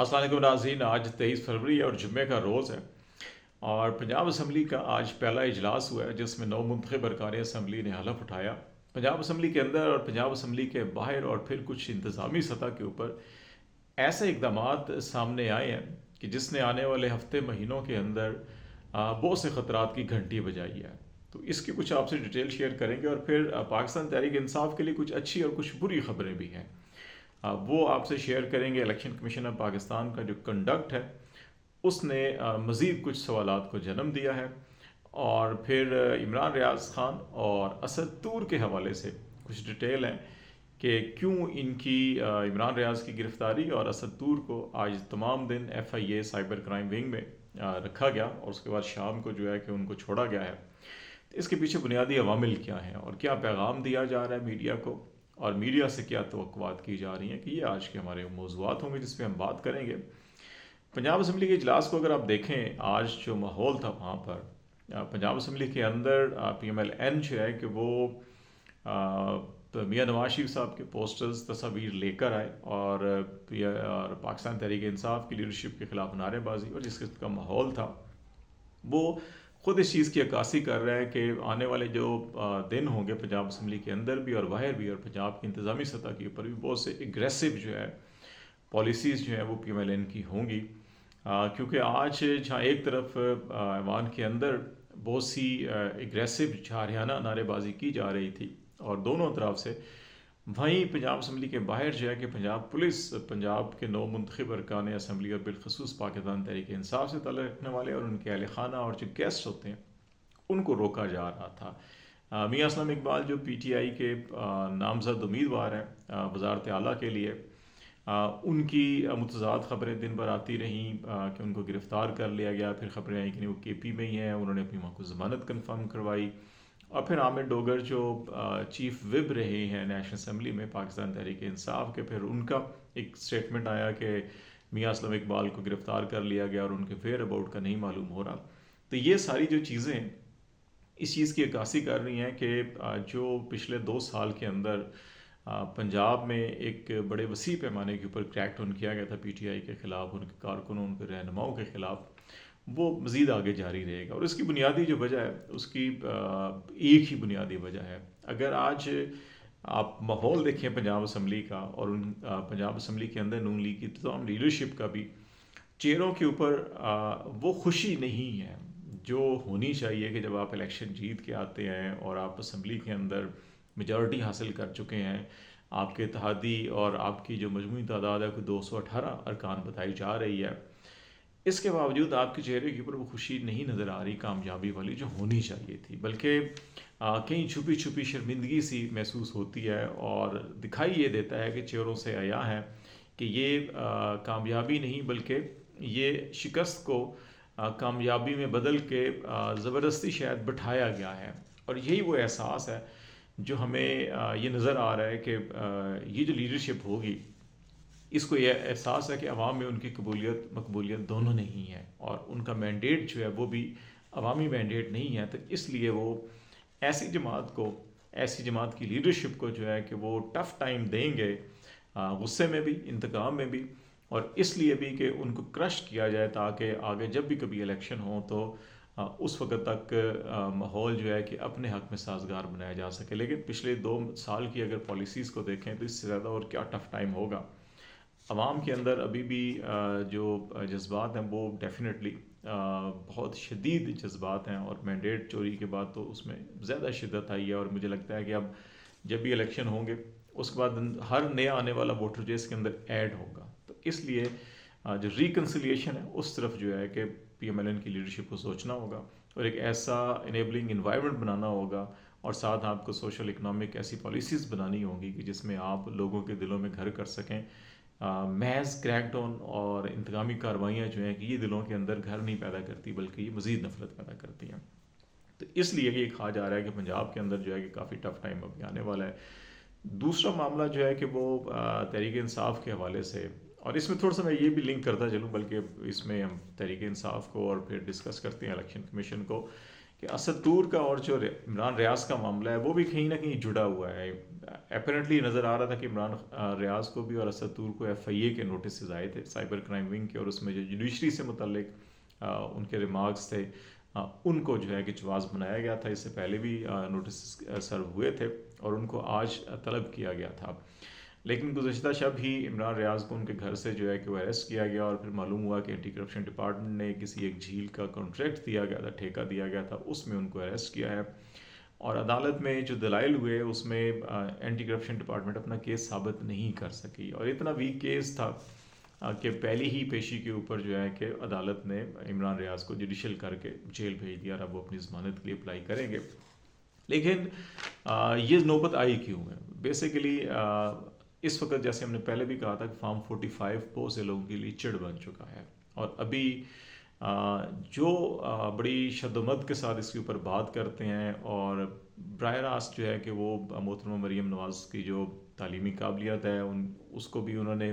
السلام علیکم ناظرین، آج 23 فروری ہے اور جمعے کا روز ہے، اور پنجاب اسمبلی کا آج پہلا اجلاس ہوا ہے جس میں نو منتخب ارکان اسمبلی نے حلف اٹھایا۔ پنجاب اسمبلی کے اندر اور پنجاب اسمبلی کے باہر اور پھر کچھ انتظامی سطح کے اوپر ایسے اقدامات سامنے آئے ہیں کہ جس نے آنے والے ہفتے مہینوں کے اندر بہت سے خطرات کی گھنٹی بجائی ہے۔ تو اس کی کچھ آپ سے ڈیٹیل شیئر کریں گے، اور پھر پاکستان تحریک انصاف کے لیے کچھ اچھی اور کچھ بری خبریں بھی ہیں، وہ آپ سے شیئر کریں گے۔ الیکشن کمیشن آف پاکستان کا جو کنڈکٹ ہے اس نے مزید کچھ سوالات کو جنم دیا ہے، اور پھر عمران ریاض خان اور اسد طور کے حوالے سے کچھ ڈیٹیل ہیں کہ کیوں ان کی عمران ریاض کی گرفتاری اور اسد طور کو آج تمام دن F I A cyber crime wing میں رکھا گیا، اور اس کے بعد شام کو جو ہے کہ ان کو چھوڑا گیا ہے۔ اس کے پیچھے بنیادی عوامل کیا ہیں اور کیا پیغام دیا جا رہا ہے میڈیا کو، اور میڈیا سے کیا توقعات کی جا رہی ہیں، کہ یہ آج کے ہمارے موضوعات ہوں گے جس پہ ہم بات کریں گے۔ پنجاب اسمبلی کے اجلاس کو اگر آپ دیکھیں، آج جو ماحول تھا وہاں پر پنجاب اسمبلی کے اندر پی ایم ایل این جو ہے کہ وہ میاں نواز شریف صاحب کے پوسٹرز تصاویر لے کر آئے، اور پاکستان تحریک انصاف کی لیڈرشپ کے خلاف نعرے بازی، اور جس قسم کا ماحول تھا وہ خود اس چیز کی عکاسی کر رہا ہے کہ آنے والے جو دن ہوں گے پنجاب اسمبلی کے اندر بھی اور باہر بھی، اور پنجاب کی انتظامی سطح کے اوپر بھی بہت سے اگریسو جو ہے پالیسیز جو ہیں وہ پی ایم ایل این کی ہوں گی، کیونکہ آج جہاں ایک طرف ایوان کے اندر بہت سی اگریسو جارحانہ نعرے بازی کی جا رہی تھی اور دونوں طرف سے، وہیں پنجاب اسمبلی کے باہر جو ہے کہ پنجاب پولیس پنجاب کے نو منتخب ارکان اسمبلی اور بالخصوص پاکستان تحریک انصاف سے تعلق رکھنے والے اور ان کے اہل خانہ اور جو گیسٹ ہوتے ہیں ان کو روکا جا رہا تھا۔ میاں اسلم اقبال جو پی ٹی آئی کے نامزد امیدوار ہیں وزارت اعلیٰ کے لیے، ان کی متضاد خبریں دن بھر آتی رہیں کہ ان کو گرفتار کر لیا گیا، پھر خبریں آئیں کہ وہ کے پی میں ہی ہیں، انہوں نے اپنی وہاں کو ضمانت کنفرم کروائی، اور پھر عامر ڈوگر جو چیف وب رہے ہیں نیشنل اسمبلی میں پاکستان تحریک انصاف کے، پھر ان کا ایک سٹیٹمنٹ آیا کہ میاں اسلم اقبال کو گرفتار کر لیا گیا اور ان کے ویئر اباؤٹ کا نہیں معلوم ہو رہا۔ تو یہ ساری جو چیزیں اس چیز کی عکاسی کر رہی ہیں کہ جو پچھلے 2 سال کے اندر پنجاب میں ایک بڑے وسیع پیمانے کے اوپر کریک ڈاؤن کیا گیا تھا پی ٹی آئی کے خلاف، ان کے کارکنوں ان کے رہنماؤں کے خلاف، وہ مزید آگے جاری رہے گا۔ اور اس کی بنیادی جو وجہ ہے اس کی ایک ہی بنیادی وجہ ہے، اگر آج آپ ماحول دیکھیں پنجاب اسمبلی کا اور ان پنجاب اسمبلی کے اندر نون لیگ کی تمام لیڈرشپ کا بھی چہروں کے اوپر وہ خوشی نہیں ہے جو ہونی چاہیے کہ جب آپ الیکشن جیت کے آتے ہیں اور آپ اسمبلی کے اندر میجورٹی حاصل کر چکے ہیں، آپ کے اتحادی اور آپ کی جو مجموعی تعداد ہے کوئی 218 ارکان بتائی جا رہی ہے، اس کے باوجود آپ کے چہرے کے اوپر وہ خوشی نہیں نظر آ رہی کامیابی والی جو ہونی چاہیے تھی، بلکہ کہیں چھپی چھپی شرمندگی سی محسوس ہوتی ہے، اور دکھائی یہ دیتا ہے کہ چہروں سے عیاں ہے کہ یہ کامیابی نہیں بلکہ یہ شکست کو کامیابی میں بدل کے زبردستی شاید بٹھایا گیا ہے۔ اور یہی وہ احساس ہے جو ہمیں یہ نظر آ رہا ہے کہ یہ جو لیڈرشپ ہوگی اس کو یہ احساس ہے کہ عوام میں ان کی قبولیت مقبولیت دونوں نہیں ہے، اور ان کا مینڈیٹ جو ہے وہ بھی عوامی مینڈیٹ نہیں ہے، تو اس لیے وہ ایسی جماعت کی لیڈرشپ کو جو ہے کہ وہ ٹف ٹائم دیں گے، غصے میں بھی، انتقام میں بھی، اور اس لیے بھی کہ ان کو کرش کیا جائے تاکہ آگے جب بھی کبھی الیکشن ہو تو اس وقت تک ماحول جو ہے کہ اپنے حق میں سازگار بنایا جا سکے۔ لیکن پچھلے 2 سال کی اگر پالیسیز کو دیکھیں تو اس سے زیادہ اور کیا ٹف ٹائم ہوگا۔ عوام کے اندر ابھی بھی جو جذبات ہیں وہ ڈیفینیٹلی بہت شدید جذبات ہیں، اور مینڈیٹ چوری کے بعد تو اس میں زیادہ شدت آئی ہے، اور مجھے لگتا ہے کہ اب جب بھی الیکشن ہوں گے اس کے بعد ہر نیا آنے والا ووٹر جو اس کے اندر ایڈ ہوگا، تو اس لیے جو ریکنسیلیشن ہے اس طرف جو ہے کہ پی ایم ایل این کی لیڈرشپ کو سوچنا ہوگا، اور ایک ایسا انیبلنگ انوائرمنٹ بنانا ہوگا، اور ساتھ آپ کو سوشل اکنامک ایسی پالیسیز بنانی ہوں گی کہ جس میں آپ لوگوں کے دلوں میں گھر کر سکیں۔ محض کریک ڈاؤن اور انتقامی کارروائیاں جو ہیں کہ یہ دلوں کے اندر گھر نہیں پیدا کرتی بلکہ یہ مزید نفرت پیدا کرتی ہیں۔ تو اس لیے یہ کہا جا رہا ہے کہ پنجاب کے اندر جو ہے کہ کافی ٹف ٹائم ابھی آنے والا ہے۔ دوسرا معاملہ جو ہے کہ وہ تحریک انصاف کے حوالے سے، اور اس میں تھوڑا سا میں یہ بھی لنک کرتا چلوں، بلکہ اس میں ہم تحریک انصاف کو اور پھر ڈسکس کرتے ہیں الیکشن کمیشن کو، کہ اسد طور کا اور جو عمران ریاض کا معاملہ ہے وہ بھی کہیں نہ کہیں جڑا ہوا ہے. اپیرنٹلی نظر آ رہا تھا کہ عمران ریاض کو بھی اور اسد طور کو ایف آئی اے کے نوٹسز آئے تھے سائبر کرائم ونگ کے, اور اس میں جو جوڈیشری سے متعلق ان کے ریمارکس تھے ان کو جو ہے کہ جواز بنایا گیا تھا. اس سے پہلے بھی نوٹس سرو ہوئے تھے اور ان کو آج طلب کیا گیا تھا. لیکن گزشتہ شب ہی عمران ریاض کو ان کے گھر سے جو ہے کہ وہ اریسٹ کیا گیا, اور پھر معلوم ہوا کہ اینٹی کرپشن ڈپارٹمنٹ نے کسی ایک جھیل کا کانٹریکٹ دیا گیا تھا, ٹھیکہ دیا گیا تھا, اس میں ان کو اریسٹ کیا ہے. اور عدالت میں جو دلائل ہوئے اس میں اینٹی کرپشن ڈپارٹمنٹ اپنا کیس ثابت نہیں کر سکی, اور اتنا ویک کیس تھا کہ پہلی ہی پیشی کے اوپر جو ہے کہ عدالت نے عمران ریاض کو جوڈیشل کر کے جیل بھیج دیا, اور اب وہ اپنی ضمانت کے لیے اپلائی کریں گے. لیکن یہ نوبت آئی کیوں ہے؟ بیسیکلی اس وقت جیسے ہم نے پہلے بھی کہا تھا کہ فارم 45 بہت سے لوگوں کے لیے چڑ بن چکا ہے, اور ابھی جو بڑی شد و مد کے ساتھ اس کے اوپر بات کرتے ہیں اور براہ راست جو ہے کہ وہ محترمہ مریم نواز کی جو تعلیمی قابلیت ہے اس کو بھی انہوں نے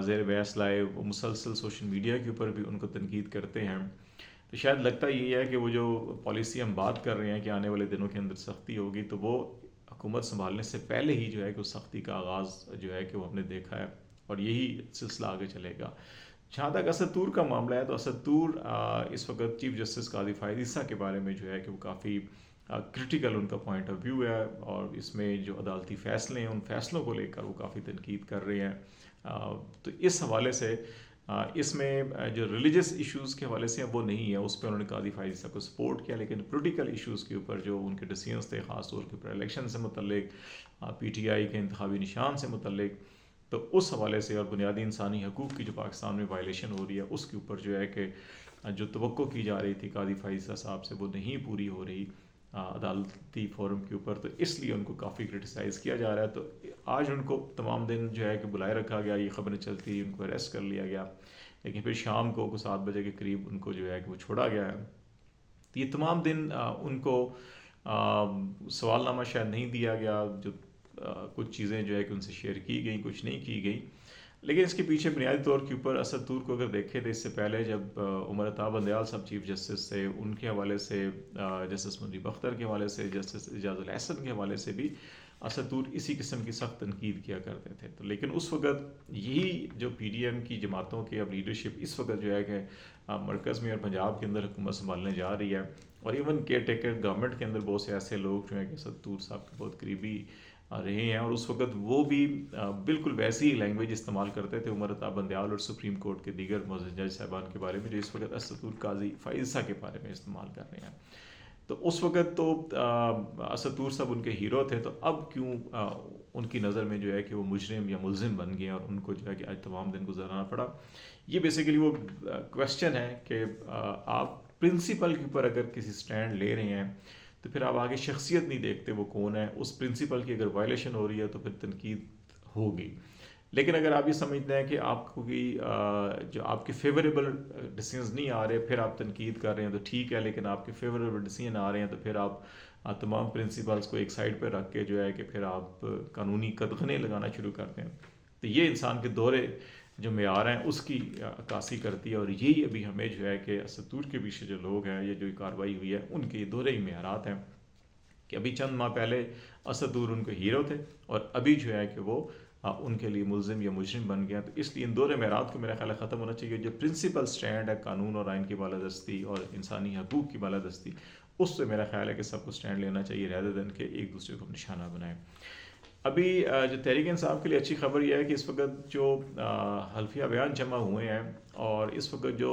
زیر بحث لائے, وہ مسلسل سوشل میڈیا کے اوپر بھی ان کو تنقید کرتے ہیں. تو شاید لگتا یہ ہے کہ وہ جو پالیسی ہم بات کر رہے ہیں کہ آنے والے دنوں کے اندر سختی ہوگی, تو وہ حکومت سنبھالنے سے پہلے ہی جو ہے کہ اس سختی کا آغاز جو ہے کہ وہ ہم نے دیکھا ہے, اور یہی سلسلہ آگے چلے گا. جہاں تک اسد طور کا معاملہ ہے تو اسد طور اس وقت چیف جسٹس قاضی فائد عیسیٰ کے بارے میں جو ہے کہ وہ کافی کرٹیکل ان کا پوائنٹ آف ویو ہے, اور اس میں جو عدالتی فیصلے ہیں ان فیصلوں کو لے کر وہ کافی تنقید کر رہے ہیں. تو اس حوالے سے اس میں جو ریلیجس ایشوز کے حوالے سے وہ نہیں ہے, اس پہ انہوں نے قاضی فائد عیسیٰ کو سپورٹ کیا, لیکن پولیٹیکل ایشوز کے اوپر جو ان کے ڈیسیژنز تھے, خاص طور کے اوپر الیکشن سے متعلق, پی ٹی آئی کے انتخابی نشان سے متعلق, تو اس حوالے سے اور بنیادی انسانی حقوق کی جو پاکستان میں وائلیشن ہو رہی ہے اس کے اوپر جو ہے کہ جو توقع کی جا رہی تھی قاضی فائد عیسیٰ صاحب سے وہ نہیں پوری ہو رہی عدالتی فورم کے اوپر, تو اس لیے ان کو کافی کرٹیسائز کیا جا رہا ہے. تو آج ان کو تمام دن جو ہے کہ بلائے رکھا گیا, یہ خبریں چلتی, ان کو اریسٹ کر لیا گیا, لیکن پھر شام کو 7 بجے کے قریب ان کو جو ہے کہ وہ چھوڑا گیا ہے. تو یہ تمام دن ان کو سوال نامہ شاید نہیں دیا گیا, جو کچھ چیزیں جو ہے کہ ان سے شیئر کی گئیں, کچھ نہیں کی گئی. لیکن اس کے پیچھے بنیادی طور کے اوپر اسد طور کو اگر دیکھیں تو اس سے پہلے جب عمر عطا بندیال صاحب چیف جسٹس تھے, ان کے حوالے سے جسٹس منیب اختر کے حوالے سے, جسٹس اعجاز الحسن کے حوالے سے بھی اسد طور اسی قسم کی سخت تنقید کیا کرتے تھے. تو لیکن اس وقت یہی جو پی ڈی ایم کی جماعتوں کی اب لیڈرشپ اس وقت جو ہے کہ مرکز میں اور پنجاب کے اندر حکومت سنبھالنے جا رہی ہے, اور ایون کیئر ٹیکر گورنمنٹ کے اندر بہت سے ایسے لوگ جو ہیں کہ اسد طور صاحب کے بہت قریبی رہے ہیں, اور اس وقت وہ بھی بالکل ویسی لینگویج استعمال کرتے تھے عمر عطا بندیال اور سپریم کورٹ کے دیگر معزز جج صاحبان کے بارے میں, جو اس وقت اسد طور قاضی فائد عیسیٰ کے بارے میں استعمال کر رہے ہیں. تو اس وقت تو اسد طور صاحب ان کے ہیرو تھے, تو اب کیوں ان کی نظر میں جو ہے کہ وہ مجرم یا ملزم بن گئے اور ان کو جو ہے کہ آج تمام دن گزارنا پڑا. یہ بیسیکلی وہ کویشچن ہے کہ آپ پرنسپل کے اوپر اگر کسی سٹینڈ لے رہے ہیں تو پھر آپ آگے شخصیت نہیں دیکھتے وہ کون ہے, اس پرنسپل کی اگر وائلیشن ہو رہی ہے تو پھر تنقید ہوگی. لیکن اگر آپ یہ سمجھتے ہیں کہ آپ کو بھی جو آپ کے فیوریبل ڈیسیژنز نہیں آ رہے پھر آپ تنقید کر رہے ہیں تو ٹھیک ہے, لیکن آپ کے فیوریبل ڈیسیژن آ رہے ہیں تو پھر آپ تمام پرنسپلز کو ایک سائڈ پہ رکھ کے جو ہے کہ پھر آپ قانونی قدغنیں لگانا شروع کرتے ہیں. تو یہ انسان کے دورے جو معیار ہیں اس کی عکاسی کرتی ہے, اور یہی ابھی ہمیں جو ہے کہ اسد طور کے پیچھے جو لوگ ہیں, یہ جو کارروائی ہوئی ہے, ان کے یہ دورے ہی معیارات ہیں کہ ابھی چند ماہ پہلے اسد طور ان کے ہیرو تھے, اور ابھی جو ہے کہ وہ ان کے لیے ملزم یا مجرم بن گیا. تو اس لیے ان دور معیارات کو میرا خیال ہے ختم ہونا چاہیے. جو پرنسپل سٹینڈ ہے قانون اور آئین کی بالادستی اور انسانی حقوق کی بالادستی, اس سے میرا خیال ہے کہ سب کو سٹینڈ لینا چاہیے رادر دین کہ ایک دوسرے کو نشانہ بنائیں. ابھی جو تحریک انصاف کے لیے اچھی خبر یہ ہے کہ اس وقت جو حلفیہ بیان جمع ہوئے ہیں اور اس وقت جو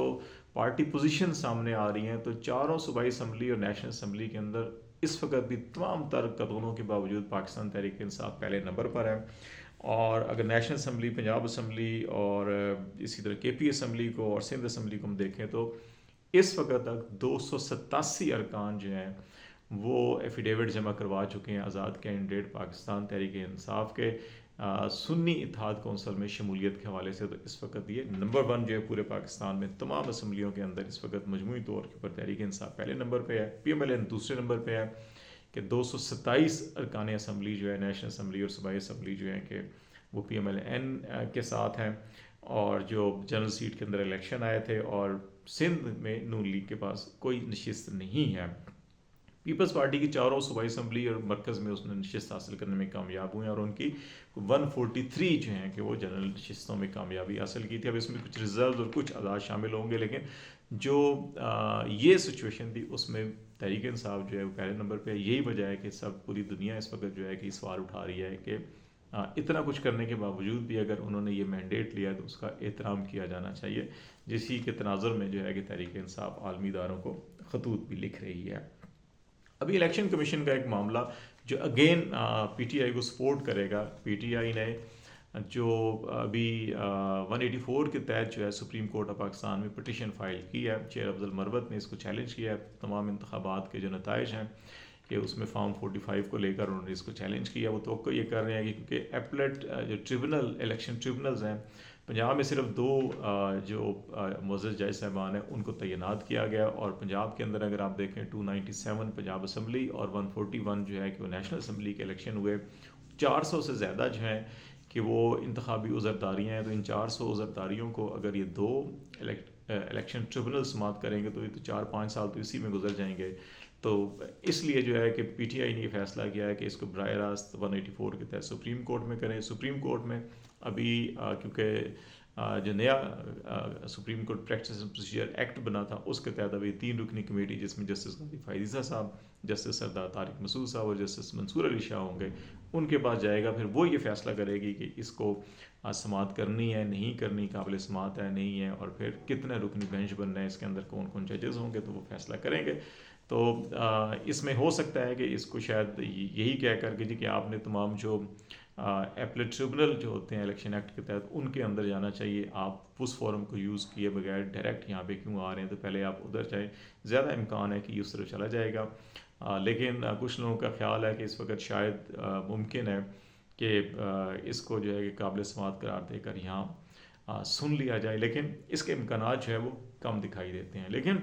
پارٹی پوزیشن سامنے آ رہی ہیں, تو چاروں صوبائی اسمبلی اور نیشنل اسمبلی کے اندر اس وقت بھی تمام تر قدغنوں کے باوجود پاکستان تحریک انصاف پہلے نمبر پر ہے. اور اگر نیشنل اسمبلی, پنجاب اسمبلی اور اسی طرح کے پی اسمبلی کو اور سندھ اسمبلی کو ہم دیکھیں تو اس وقت تک 287 ارکان جو ہیں وہ ایفیڈیوٹ جمع کروا چکے ہیں آزاد کینڈیڈیٹ پاکستان تحریک انصاف کے سنی اتحاد کونسل میں شمولیت کے حوالے سے. تو اس وقت یہ نمبر 1 جو ہے پورے پاکستان میں تمام اسمبلیوں کے اندر اس وقت مجموعی طور کے اوپر تحریک انصاف پہلے نمبر پہ ہے, پی ایم ایل این دوسرے نمبر پہ ہے کہ 227 ارکان اسمبلی جو ہے نیشنل اسمبلی اور صوبائی اسمبلی جو ہیں کہ وہ پی ایم ایل این کے ساتھ ہیں, اور جو جنرل سیٹ کے اندر الیکشن آئے تھے, اور سندھ میں نون لیگ کے پاس کوئی نشست نہیں ہے. پیپلز پارٹی کی چاروں صوبائی اسمبلی اور مرکز میں اس نے نشست حاصل کرنے میں کامیاب ہوئے ہیں، اور ان کی 143 جو ہیں کہ وہ جنرل نشستوں میں کامیابی حاصل کی تھی. اب اس میں کچھ ریزرو اور کچھ اعداد شامل ہوں گے، لیکن جو یہ سچویشن تھی اس میں تحریک انصاف جو ہے وہ پہلے نمبر پہ ہے. یہی وجہ ہے کہ سب پوری دنیا اس وقت جو ہے کہ سوال اٹھا رہی ہے کہ اتنا کچھ کرنے کے باوجود بھی اگر انہوں نے یہ مینڈیٹ لیا تو اس کا احترام کیا جانا چاہیے، جسی کے تناظر میں جو ہے کہ تحریک انصاف عالمی اداروں کو خطوط بھی لکھ رہی ہے. ابھی الیکشن کمیشن کا ایک معاملہ جو اگین پی ٹی آئی کو سپورٹ کرے گا. پی ٹی آئی نے جو ابھی 184 کے تحت جو ہے سپریم کورٹ آف پاکستان میں پٹیشن فائل کی ہے، چیر افضل مروت نے اس کو چیلنج کیا ہے. تمام انتخابات کے جو نتائج ہیں کہ اس میں فارم 45 کو لے کر انہوں نے اس کو چیلنج کیا. وہ توقع یہ کر رہے ہیں کہ کیونکہ ایپلیٹ جو ٹریبونل الیکشن ٹریبونلز ہیں پنجاب میں صرف 2 جو معزز جج صاحبان ہیں ان کو تعینات کیا گیا، اور پنجاب کے اندر اگر آپ دیکھیں 297 پنجاب اسمبلی اور 141 جو ہے کہ وہ نیشنل اسمبلی کے الیکشن ہوئے. 400 سے زیادہ جو ہیں کہ وہ انتخابی عذرداریاں ہیں. تو ان 400 عذرداریوں کو اگر یہ 2 الیکشن ٹریبونل سماعت کریں گے تو یہ تو 4-5 سال تو اسی میں گزر جائیں گے. تو اس لیے جو ہے کہ پی ٹی آئی نے یہ فیصلہ کیا ہے کہ اس کو براہ راست 184 کے تحت سپریم کورٹ میں کریں. سپریم کورٹ میں ابھی کیونکہ جو نیا supreme court practice and procedure act بنا تھا اس کے تحت ابھی 3 رکنی کمیٹی جس میں جسٹس غازی فائزہ صاحب، جسٹس سردار طارق مسعود صاحب اور جسٹس منصور علی شاہ ہوں گے، ان کے پاس جائے گا. پھر وہ یہ فیصلہ کرے گی کہ اس کو سماعت کرنی ہے نہیں کرنی، قابل سماعت ہے نہیں ہے، اور پھر کتنے رکنی بینچ بننا ہے، اس کے اندر کون کون ججز ہوں گے، تو وہ فیصلہ کریں گے. تو اس میں ہو سکتا ہے کہ اس کو شاید یہی کہہ کر کہ جی کہ آپ نے تمام جو ایپلیٹ ٹریبونل جو ہوتے ہیں الیکشن ایکٹ کے تحت ان کے اندر جانا چاہیے، آپ اس فورم کو یوز کیے بغیر ڈائریکٹ یہاں پہ کیوں آ رہے ہیں، تو پہلے آپ ادھر جائیں. زیادہ امکان ہے کہ اس طرف چلا جائے گا. لیکن کچھ لوگوں کا خیال ہے کہ اس وقت شاید ممکن ہے کہ اس کو جو ہے کہ قابل سماعت قرار دے کر یہاں سن لیا جائے، لیکن اس کے امکانات جو ہے وہ کم دکھائی دیتے ہیں. لیکن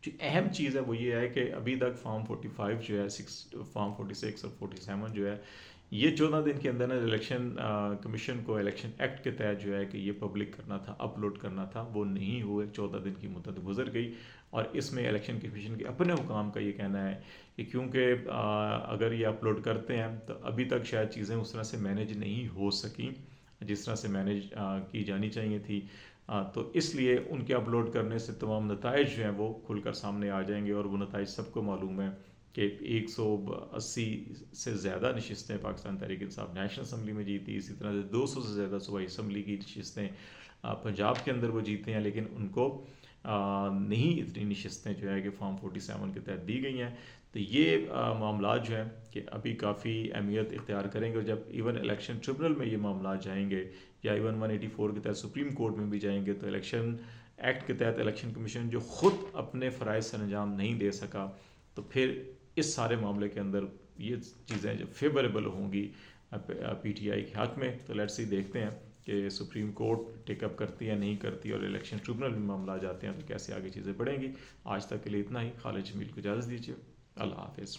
جو اہم چیز ہے وہ یہ ہے کہ ابھی تک فارم 45 جو ہے فارم 46 اور 47 جو ہے یہ 14 دن کے اندر الیکشن کمیشن کو الیکشن ایکٹ کے تحت جو ہے کہ یہ پبلک کرنا تھا، اپلوڈ کرنا تھا، وہ نہیں ہوئے. 14 دن کی مدت گزر گئی، اور اس میں الیکشن کمیشن کے اپنے حکام کا یہ کہنا ہے کہ کیونکہ اگر یہ اپلوڈ کرتے ہیں تو ابھی تک شاید چیزیں اس طرح سے مینیج نہیں ہو سکیں جس طرح سے مینیج کی جانی چاہیے تھی. تو اس لیے ان کے اپلوڈ کرنے سے تمام نتائج جو ہیں وہ کھل کر سامنے آ جائیں گے، اور وہ نتائج سب کو معلوم ہے کہ 180 سے زیادہ نشستیں پاکستان تحریک انصاف نیشنل اسمبلی میں جیتی، اسی طرح سے 200 سے زیادہ صوبائی اسمبلی کی نشستیں پنجاب کے اندر وہ جیتے ہیں، لیکن ان کو نہیں اتنی نشستیں جو ہے کہ فارم 47 کے تحت دی گئی ہیں. تو یہ معاملات جو ہیں کہ ابھی کافی اہمیت اختیار کریں گے، اور جب ایون الیکشن ٹریبونل میں یہ معاملات جائیں گے یا ایون 184 کے تحت سپریم کورٹ میں بھی جائیں گے، تو الیکشن ایکٹ کے تحت الیکشن کمیشن جو خود اپنے فرائض سے انجام نہیں دے سکا، تو پھر اس سارے معاملے کے اندر یہ چیزیں جو فیوریبل ہوں گی پی ٹی آئی کے حق میں. تو لیٹس سی دیکھتے ہیں کہ سپریم کورٹ ٹیک اپ کرتی ہے نہیں کرتی، اور الیکشن ٹریبونل میں معاملہ جاتے ہیں تو کیسے آگے چیزیں بڑھیں گی. آج تک کے لیے اتنا ہی. خالد جمیل کو اجازت دیجیے. اللہ حافظ.